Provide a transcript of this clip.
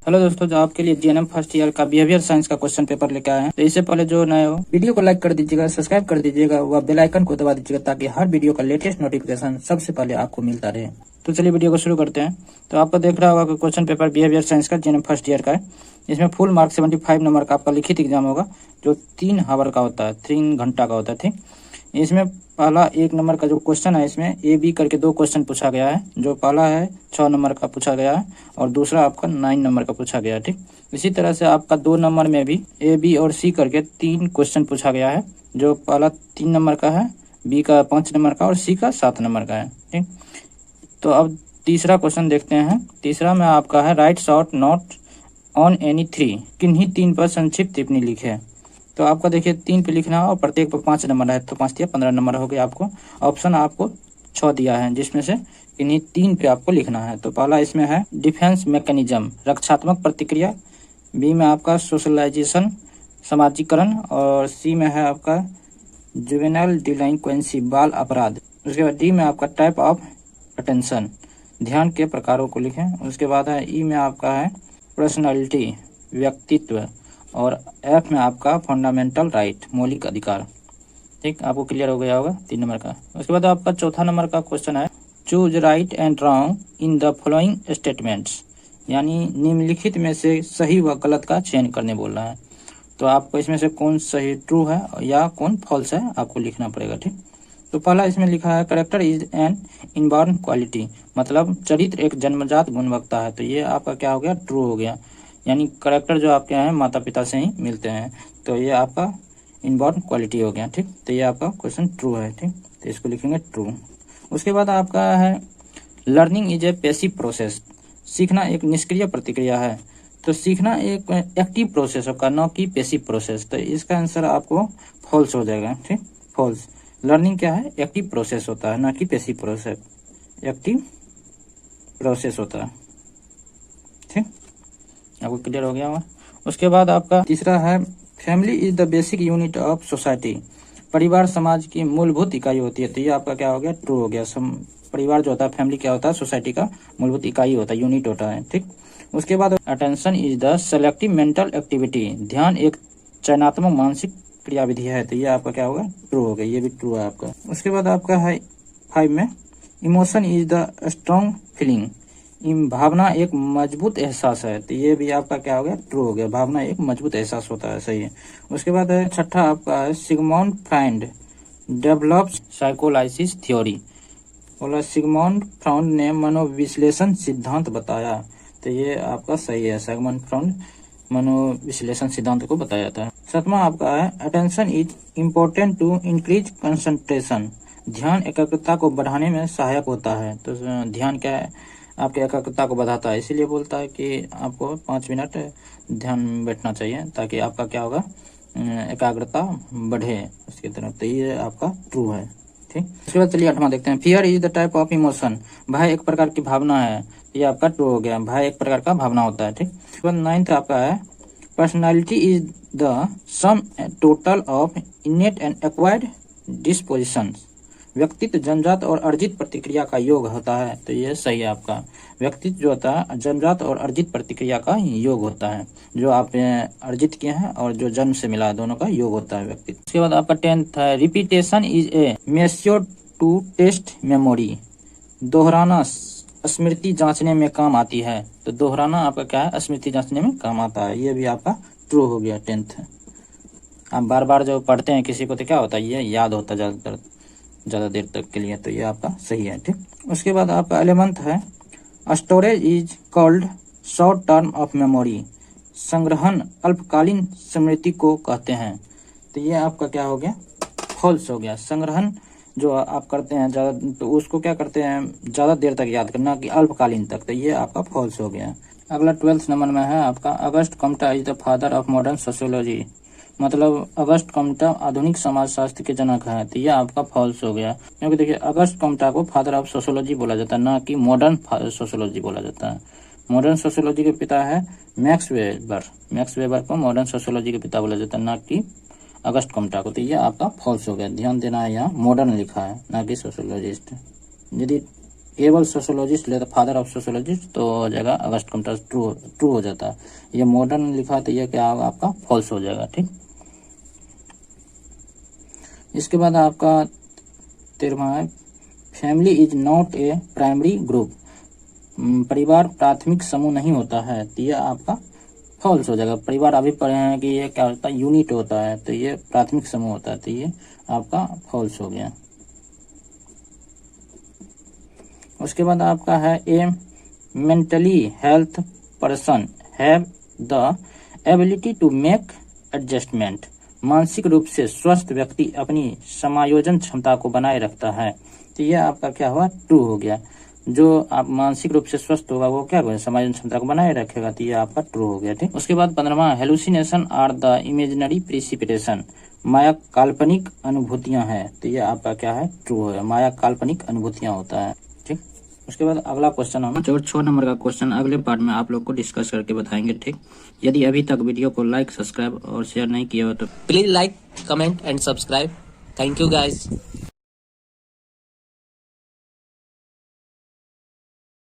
Hello दोस्तों, जो आपके लिए जीएनएम फर्स्ट ईयर का बिहेवियर साइंस का क्वेश्चन पेपर लेके आए हैं। तो इससे पहले जो नए हो वीडियो को लाइक कर दीजिएगा, सब्सक्राइब कर दीजिएगा व बेल आइकन को दबा दीजिएगा ताकि हर वीडियो का लेटेस्ट नोटिफिकेशन सबसे पहले आपको मिलता रहे। तो चलिए वीडियो को शुरू करते हैं। तो आपको देख रहा होगा कि क्वेश्चन पेपर बिहेवियर साइंस का जीएनएम फर्स्ट ईयर का है। इसमें फुल मार्क 75 नंबर का आपका लिखित एग्जाम होगा, जो 3 आवर का होता है, 3 घंटा का होता है। ठीक, इसमें पहला 1 नंबर का जो क्वेश्चन है, इसमें ए बी करके 2 क्वेश्चन पूछा गया है। जो पहला है 6 नंबर का पूछा गया है और दूसरा आपका 9 नंबर का पूछा गया है। ठीक, इसी तरह से आपका 2 नंबर में भी ए बी और सी करके 3 क्वेश्चन पूछा गया है। जो पहला 3 नंबर का है, बी का 5 नंबर का और सी का 7 नंबर का है। ठीक, तो अब तीसरा क्वेश्चन देखते हैं। तीसरा में आपका है right short note on any 3, किन्हीं 3 पर संक्षिप्त टिप्पणी लिखे। तो आपका देखिए 3 पे लिखना है और प्रत्येक पर 5 नंबर है, तो 5 दिया 15 नंबर हो गया। आपको ऑप्शन आपको 6 दिया है, जिसमें से इन्हीं 3 पे आपको लिखना है। तो पहला इसमें है डिफेंस मैकेनिज्म, रक्षात्मक प्रतिक्रिया। बी में आपका सोशलाइजेशन, समाजीकरण। और सी में है आपका जुवेनाइल डिलिंक्वेंसी, बाल अपराध। उसके बाद डी में आपका टाइप ऑफ अटेंशन, ध्यान के प्रकारों को लिखें। उसके बाद है ई में आपका है पर्सनालिटी, व्यक्तित्व। और एफ में आपका फंडामेंटल राइट, मौलिक अधिकार। ठीक, आपको क्लियर हो गया होगा 3 नंबर का। उसके बाद आपका चौथा नंबर का क्वेश्चन है choose right and wrong in the following statements, यानी निम्नलिखित में से सही व गलत का चयन करने बोल रहा है। तो आपको इसमें से कौन सही ट्रू है या कौन फॉल्स है आपको लिखना पड़ेगा। ठीक, तो पहला इसमें लिखा है character is an inborn quality, मतलब चरित्र एक जन्मजात गुणवत्ता है। तो ये आपका क्या हो गया, ट्रू हो गया। यानी करेक्टर जो आपके हैं माता पिता से ही मिलते हैं, तो ये आपका इनबॉर्न क्वालिटी हो गया। ठीक, तो ये आपका क्वेश्चन ट्रू है। ठीक, तो इसको लिखेंगे ट्रू। उसके बाद आपका है learning is a passive process, सीखना एक निष्क्रिय प्रतिक्रिया है। तो सीखना एक एक्टिव प्रोसेस होगा, न कि पैसिव प्रोसेस। तो इसका आंसर आपको फॉल्स हो जाएगा। ठीक, फॉल्स। लर्निंग क्या है, एक्टिव प्रोसेस होता है, न कि पैसिव प्रोसेस, एक्टिव प्रोसेस होता है। ठीक, आपको क्लियर हो गया होगा। उसके बाद आपका तीसरा है family is the basic unit of society, परिवार समाज की मूलभूत इकाई होती है। तो ये आपका क्या हो गया, ट्रू हो गया। परिवार जो होता है, फैमिली क्या होता है, सोसाइटी का मूलभूत इकाई होता है, यूनिट होता है। ठीक, उसके बाद attention is the selective mental activity, ध्यान एक चयनात्मक मानसिक क्रियाविधि है। तो ये आपका क्या होगा, ट्रू हो गया। ये भी ट्रू है आपका। उसके बाद आपका है 5 में emotion is the strong feeling, भावना एक मजबूत एहसास है। तो ये भी आपका क्या हो गया, ट्रू हो गया। भावना एक मजबूत एहसास होता है, सही है। उसके बाद है छठा आपका है सिगमंड फ्राइड डेवलप्स साइकोलाइसिस थ्योरी, बोला सिगमंड फ्राइड ने मनोविश्लेषण सिद्धांत बताया। तो ये आपका सही है, सिगमंड फ्राइड मनोविश्लेषण सिद्धांत को बताया था। 7वां आपका है attention is important to increase concentration, ध्यान एकाग्रता को बढ़ाने में सहायक होता है। तो ध्यान क्या है, आपकी एकाग्रता को बढ़ाता है, इसीलिए बोलता है कि आपको 5 मिनट ध्यान में बैठना चाहिए ताकि आपका क्या होगा, एकाग्रता बढ़े उसकी तरफ। तो ये आपका ट्रू है। ठीक, उसके बाद चलिए 8वां देखते हैं fear is the type of emotion, भय एक प्रकार की भावना है। ये आपका ट्रू हो गया, भय एक प्रकार का भावना होता है। ठीक, उसके बाद 9th आपका है personality is the sum total of इनेट and acquired disposition, व्यक्तित्व जन्मजात और अर्जित प्रतिक्रिया का योग होता है। तो ये सही है आपका। व्यक्तित्व जो होता है जन्मजात और अर्जित प्रतिक्रिया का योग होता है, जो आपने अर्जित किए हैं और जो जन्म से मिला है, दोनों का योग होता है व्यक्तित्व। उसके बाद आपका 10th है repetition is a method to test memory, दोहराना स्मृति जांचने में काम आती है। तो दोहराना आपका क्या है, स्मृति जांचने में काम आता है। ये भी आपका ट्रू हो गया 10th। आप बार बार जो पढ़ते हैं किसी को तो क्या होता है, ये याद होता है ज़्यादा देर तक के लिए। तो ये आपका सही है। ठीक, उसके बाद आपका 11th है storage is called short term of memory, संग्रहण अल्पकालीन स्मृति को कहते हैं। तो ये आपका क्या हो गया, फॉल्स हो गया। संग्रहण जो आप करते हैं ज़्यादा, तो उसको क्या करते हैं, ज़्यादा देर तक याद करना कि अल्पकालीन तक। तो ये आपका फॉल्स हो गया। अगला 12th नंबर में है आपका August Comte is the father of modern sociology, मतलब अगस्ट कम्पटा आधुनिक समाजशास्त्र के जनक है। तो यह आपका फॉल्स हो गया, क्योंकि देखिए अगस्ट कम्पटा को फादर ऑफ सोशियोलॉजी बोला जाता है, ना कि मॉडर्न सोशियोलॉजी बोला जाता है। मॉडर्न सोशियोलॉजी के पिता है मैक्स वेबर, मैक्स वेबर को मॉडर्न सोशियोलॉजी के पिता बोला जाता है, ना कि अगस्ट कम्पटा को। तो यह आपका फॉल्स हो गया। ध्यान देना है, यहाँ मॉडर्न लिखा है ना कि सोशियोलॉजिस्ट। यदि एबल सोशोलॉजिस्ट ले तो फादर ऑफ सोशोलॉजिस्ट, तो हो जाएगा अगस्त कम्पटस ट्रू हो जाता है। ये मॉडर्न लिखा तो ये क्या होगा आपका फॉल्स हो जाएगा। ठीक, इसके बाद आपका 13वां है family is not a primary group, परिवार प्राथमिक समूह नहीं होता है, तो ये आपका फॉल्स हो जाएगा। परिवार अभी पढ़े हैं कि ये क्या होता है, यूनिट होता है, तो ये प्राथमिक समूह होता है, तो ये आपका फॉल्स हो गया। उसके बाद आपका है a mentally health person have the ability to make adjustment, मानसिक रूप से स्वस्थ व्यक्ति अपनी समायोजन क्षमता को बनाए रखता है, तो यह आपका क्या हुआ ट्रू हो गया। जो आप मानसिक रूप से स्वस्थ होगा वो क्या होगा समायोजन क्षमता को बनाए रखेगा, तो ये आपका ट्रू हो गया। ठीक, उसके बाद 15वां hallucination are the imaginary precipitation, माया काल्पनिक अनुभूतियां हैं, तो ये आपका क्या है ट्रू हो गया, माया काल्पनिक अनुभूतियां होता है। ठीक, उसके बाद अगला क्वेश्चन हम 6 नंबर का क्वेश्चन अगले पार्ट में आप लोग को डिस्कस करके बताएंगे। ठीक, यदि अभी तक वीडियो को लाइक सब्सक्राइब और शेयर नहीं किया हो तो please like comment and subscribe. Thank you guys.